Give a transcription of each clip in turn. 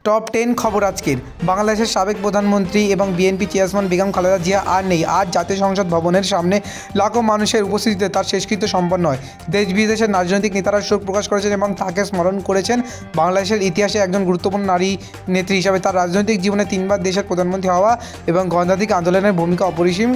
Top 10 খবর আজকের। বাংলাদেশের সাবেক প্রধানমন্ত্রী এবং বিএনপি চেয়ারম্যান বেগম খালেদা জিয়া আর নেই। আজ জাতীয় সংসদ ভবনের সামনে লাখো মানুষের উপস্থিতিতে তার শেষকৃত্য সম্পন্ন হয়। দেশ বিদেশের রাজনৈতিক নেতারা শোক প্রকাশ করেছেন এবং তাকে স্মরণ করেছেন। বাংলাদেশের ইতিহাসে একজন গুরুত্বপূর্ণ নারী নেত্রী হিসাবে তার রাজনৈতিক জীবনে 3বার দেশের প্রধানমন্ত্রী হওয়া এবং গণতান্ত্রিক আন্দোলনের ভূমিকা অপরিসীম।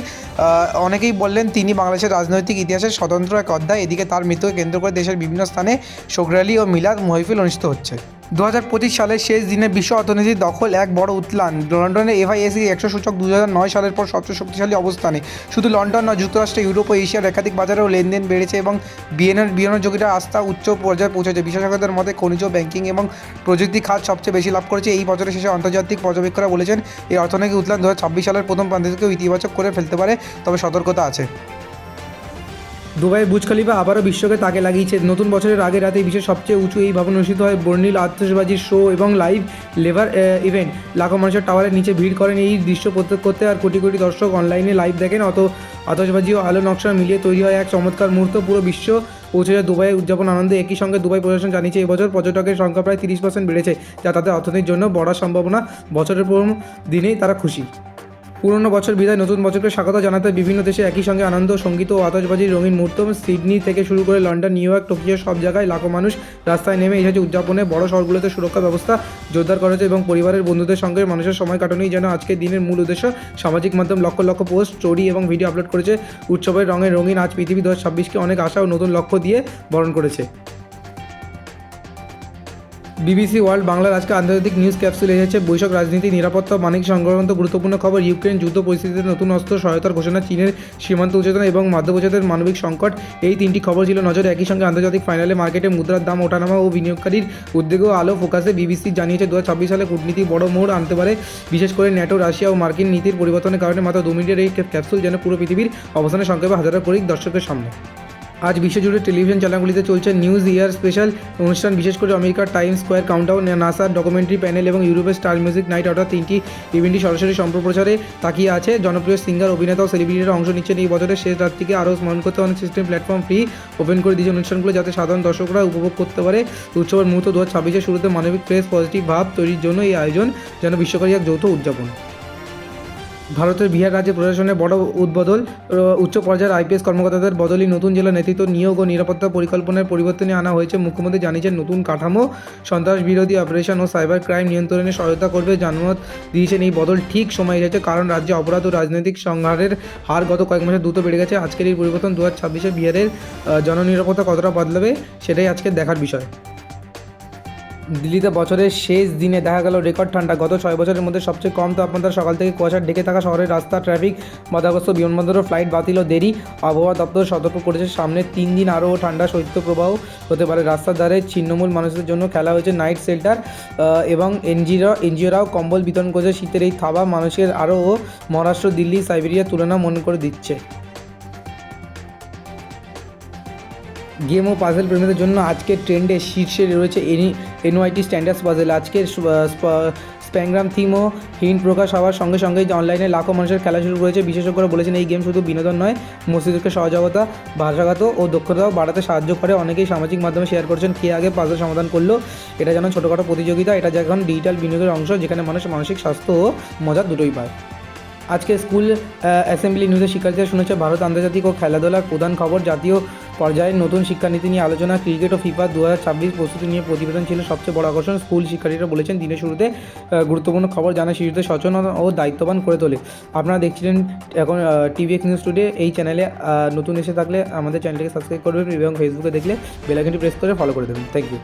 অনেকেই বললেন তিনি বাংলাদেশের রাজনৈতিক ইতিহাসের স্বতন্ত্র এক অধ্যায়। এদিকে তার মৃত্যুকে কেন্দ্র করে দেশের বিভিন্ন স্থানে শোক র্যালি ও মিলাদ মাহফিল অনুষ্ঠিত হচ্ছে। 2025 সালের শেষ দিনে বিশ্ব অর্থনীতির দখল এক বড় উত্থান। লন্ডনের FTSE 100 সূচক 2009 সালের পর সবচেয়ে শক্তিশালী অবস্থানে। শুধু লন্ডন নয়, যুক্তরাষ্ট্র, ইউরোপ ও এশিয়ার একাধিক বাজারেও লেনদেন বেড়েছে এবং বিনিয়োগকারীদের আস্থা উচ্চ পর্যায়ে পৌঁছেছে। বিশেষজ্ঞদের মতে খনিজ, ব্যাংকিং এবং প্রযুক্তি খাত সবচেয়ে বেশি লাভ করেছে। এই বছরের শেষে আন্তর্জাতিক পর্যবেক্ষকরা বলেছেন এই অর্থনৈতিক উত্থান 2026 সালের প্রথম প্রান্তিকেও ইতিবাচক করে ফেলতে পারে, তবে সতর্কতা আছে। দুবাইয়ের বুর্জ খলিফা আবারও বিশ্বকে তাকে লাগিয়েছে। নতুন বছরের আগে রাতে বিশ্বের সবচেয়ে উঁচু এই ভবন অনুষ্ঠিত হয় বর্ণিল আতশবাজির শো এবং লাইভ লেভার ইভেন্ট। লাখো মানুষের টাওয়ারের নিচে ভিড় করেন এই দৃশ্য প্রত্যক্ষ করতে, আর কোটি কোটি দর্শক অনলাইনে লাইভ দেখেন। আতশবাজি ও আলো নকশা মিলিয়ে তৈরি হয় এক চমৎকার মুহূর্ত। পুরো বিশ্ব পৌঁছে যায় দুবাইয়ের উদযাপন আনন্দে। একই সঙ্গে দুবাই প্রশাসন জানিয়েছে এবছর পর্যটকের সংখ্যা প্রায় 30% বেড়েছে, যা তাদের অর্থনীতির জন্য বড় সম্ভাবনা। বছরের প্রথম দিনেই তারা খুশি। পুরনো বছর বিদায়, নতুন বছরকে স্বাগত জানাতে বিভিন্ন দেশে একই সঙ্গে আনন্দ, সঙ্গীত ও আতশবাজির রঙিন মুহূর্ত। সিডনি থেকে শুরু করে লন্ডন, নিউ ইয়র্ক, টোকিও সব জায়গায় লাখো মানুষ রাস্তায় নেমে এসেছে উদযাপনে। বড় শহরগুলোতে সুরক্ষা ব্যবস্থা জোরদার করা হয়েছে এবং পরিবারের বন্ধুদের সঙ্গে মানুষের সময় কাটানোই যেন আজকের দিনের মূল উদ্দেশ্য। সামাজিক মাধ্যম লক্ষ লক্ষ পোস্ট, স্টোরি এবং ভিডিও আপলোড করেছে। উৎসবের রঙের রঙিন আজ পৃথিবী 2026কে অনেক আশা ও নতুন লক্ষ্য দিয়ে বরণ করেছে। BBC ওয়ার্ল্ড বাংলার আজকে আন্তর্জাতিক নিউজ ক্যাপসুল এসেছে বৈশ্বিক রাজনীতি, নিরাপত্তা ও বাণিজ্য সংক্রান্ত গুরুত্বপূর্ণ খবর। ইউক্রেন যুদ্ধ পরিস্থিতিতে নতুন অস্ত্র সহায়তার ঘোষণা, চীনের সীমান্ত উচ্চেতনা এবং মধ্যপ্রাচ্যের মানবিক সংকট, এই তিনটি খবর ছিল নজরে। একই সঙ্গে আন্তর্জাতিক ফাইনালে মার্কেটে মুদ্রার দাম ওঠানামা ও বিনিয়োগকারীর উদ্বেগও আলো ফোকাসে। BBC জানিয়েছে 2026 সালে কূটনীতি বড় মোড় আনতে পারে, বিশেষ করে ন্যাটো, রাশিয়া ও মার্কিন নীতির পরিবর্তনের কারণে। মাত্র 2 মিনিটের এই ক্যাপসুল যেন পুরো পৃথিবীর অবস্থানের সংক্ষেপে হাজার কয়েক দর্শকের সামনে। আজ বিশ্বজুড়ে টেলিভিশন চ্যানেলগুলিতে চলছে নিউজ ইয়ার স্পেশাল অনুষ্ঠান, বিশেষ করে আমেরিকার টাইমস স্কোয়ার কাউন্টডাউন, নাসার ডকুমেন্টারি প্যানেল এবং ইউরোপের স্টার মিউজিক নাইট, অর্থাৎ 3টি ইভেন্টই সরাসরি সম্প্রচারে তাকিয়ে আছে। জনপ্রিয় সিঙ্গার, অভিনেতা ও সেলিব্রিটিরা অংশ নিচ্ছেন। এই বছরের শেষ রাতটিকে আরও স্মরণ করতে অনেক সিস্টেম প্ল্যাটফর্ম ফ্রি ওপেন করে দিয়েছে অনুষ্ঠানগুলো, যাতে সাধারণ দর্শকরা উপভোগ করতে পারে উৎসবের মুহূর্ত। 2026-এর শুরুতে মানবিক প্রেস পজিটিভ ভাব তৈরির জন্য এই আয়োজন যেন বিশ্বকারী এক যৌথ উদযাপন। ভারতের বিহার রাজ্যে প্রশাসনের বড় উদ্বোধন, উচ্চ পর্যায়ের IPS কর্মকর্তাদের বদলি, নতুন জেলা নেতৃত্ব নিয়োগ ও নিরাপত্তা পরিকল্পনার পরিবর্তনে আনা হয়েছে। মুখ্যমন্ত্রী জানিয়েছেন নতুন কাঠামো সন্ত্রাস বিরোধী অপারেশন ও সাইবার ক্রাইম নিয়ন্ত্রণে সহায়তা করবে। জানাত দিয়েছেন এই বদল ঠিক সময় এসেছে, কারণ রাজ্যে অপরাধ ও রাজনৈতিক সংঘাতের হার গত কয়েক মাসে দ্রুত বেড়ে গেছে। আজকের এই পরিবর্তন 2026-এ বিহারের জননিরাপত্তা কতটা বদলাবে সেটাই আজকে দেখার বিষয়। দিল্লিতে বছরের শেষ দিনে দেখা গেল রেকর্ড ঠান্ডা। গত 6 বছরের মধ্যে সবচেয়ে কম তাপমাত্রা। সকাল থেকে কুয়াশার ঢেকে থাকা শহরের রাস্তা, ট্রাফিক বাধাগ্রস্ত, বিমানবন্দর ও ফ্লাইট বাতিল ও দেরি। আবহাওয়া দপ্তর সতর্ক করেছে সামনের 3 দিন আরও ঠান্ডা শৈত্যপ্রবাহ হতে পারে। রাস্তার ধারে ছিন্নমূল মানুষদের জন্য খেলা হয়েছে নাইট শেল্টার এবং এনজিওরাও কম্বল বিতরণ করেছে। শীতের এই থাবা মানুষের আরও মহারাষ্ট্র, দিল্লি, সাইবেরিয়ার তুলনা মনে করে দিচ্ছে। গেম ও পাজেল প্রেমীদের জন্য আজকের ট্রেন্ডে শীর্ষে রয়েছে NYT স্ট্যান্ডার্ডস পাজেল। আজকের স্প্যাংগ্রাম থিম ও হিন্ট প্রকাশ হওয়ার সঙ্গে সঙ্গেই অনলাইনে লাখো মানুষের খেলা শুরু করেছে। বিশেষজ্ঞরা বলেছেন এই গেম শুধু বিনোদন নয়, মস্তিষ্কের সহযোগিতা, ভাষাগত ও দক্ষতাও বাড়াতে সাহায্য করে। অনেকেই সামাজিক মাধ্যমে শেয়ার করছেন কে আগে পাজেল সমাধান করলো। এটা যেন ছোটোখাটো প্রতিযোগিতা, এটা যখন ডিজিটাল বিনিয়োগের অংশ, যেখানে মানুষ মানসিক স্বাস্থ্য ও মজা দুটোই পায়। আজকে স্কুল অ্যাসেম্বলি নিউজের শিক্ষার্থীরা শুনেছে ভারত আন্তর্জাতিক ও খেলাধুলার প্রধান খবর। জাতীয় পর্যায়ের নতুন শিক্ষানীতি নিয়ে আলোচনা, ক্রিকেট ও FIFA 2026 প্রস্তুতি নিয়ে প্রতিবেদন ছিল সবচেয়ে বড় আকর্ষণ। স্কুল শিক্ষার্থীরা বলেছেন দিনের শুরুতে গুরুত্বপূর্ণ খবর জানা শিশুদের সচেতন ও দায়িত্ববান করে তোলে। আপনারা দেখছিলেন এখন TVX নিউজ টুডে। এই চ্যানেলে নতুন এসে থাকলে আমাদের চ্যানেলটিকে সাবস্ক্রাইব করবেন এবং ফেসবুকে দেখলে বেল আইকনটি প্রেস করে ফলো করে দেবেন। Thank you.